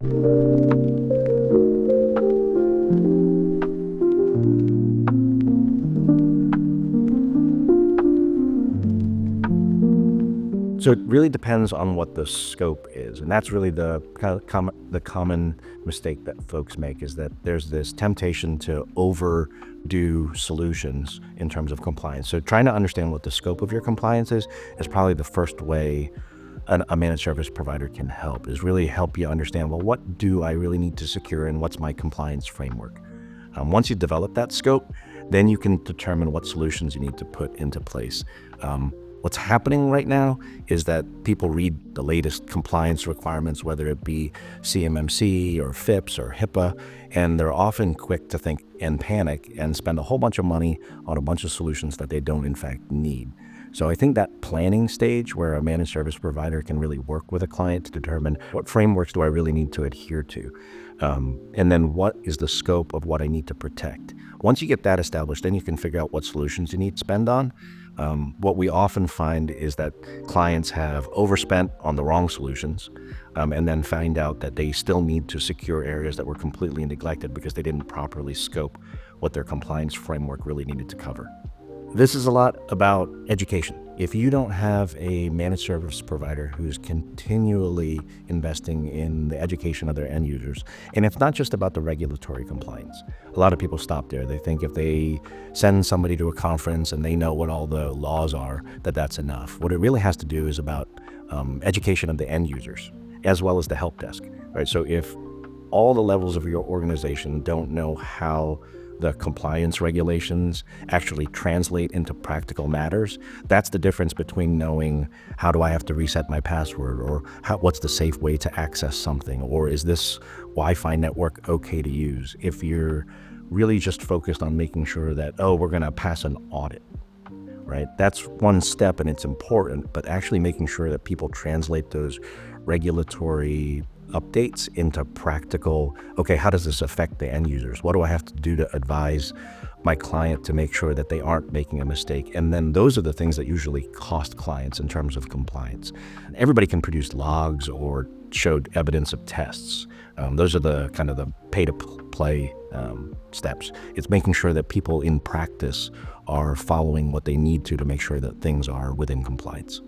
So it really depends on what the scope is, and that's really the common mistake that folks make, is that there's this temptation to overdo solutions in terms of compliance. So trying to understand what the scope of your compliance is probably the first way a managed service provider can help, is really help you understand, well, what do I really need to secure and what's my compliance framework? Once you develop that scope, then you can determine what solutions you need to put into place. What's happening right now is that people read the latest compliance requirements, whether it be CMMC or FIPS or HIPAA, and they're often quick to think and panic and spend a whole bunch of money on a bunch of solutions that they don't in fact need. So I think that planning stage, where a managed service provider can really work with a client to determine what frameworks do I really need to adhere to, and then what is the scope of what I need to protect. Once you get that established, then you can figure out what solutions you need to spend on. What we often find is that clients have overspent on the wrong solutions, and then find out that they still need to secure areas that were completely neglected because they didn't properly scope what their compliance framework really needed to cover. This is a lot about education. If you don't have a managed service provider who's continually investing in the education of their end users, and it's not just about the regulatory compliance. A lot of people stop there. They think if they send somebody to a conference and they know what all the laws are, that that's enough. What it really has to do is about education of the end users, as well as the help desk, right? So if all the levels of your organization don't know how the compliance regulations actually translate into practical matters, that's the difference between knowing, how do I have to reset my password, or what's the safe way to access something, or is this Wi-Fi network okay to use? If you're really just focused on making sure that, oh, we're going to pass an audit, right? That's one step and it's important, but actually making sure that people translate those regulatory updates into practical, okay, how does this affect the end users? What do I have to do to advise my client to make sure that they aren't making a mistake? And then those are the things that usually cost clients in terms of compliance. Everybody can produce logs or show evidence of tests. Those are the kind of the pay-to-play steps. It's making sure that people in practice are following what they need to make sure that things are within compliance.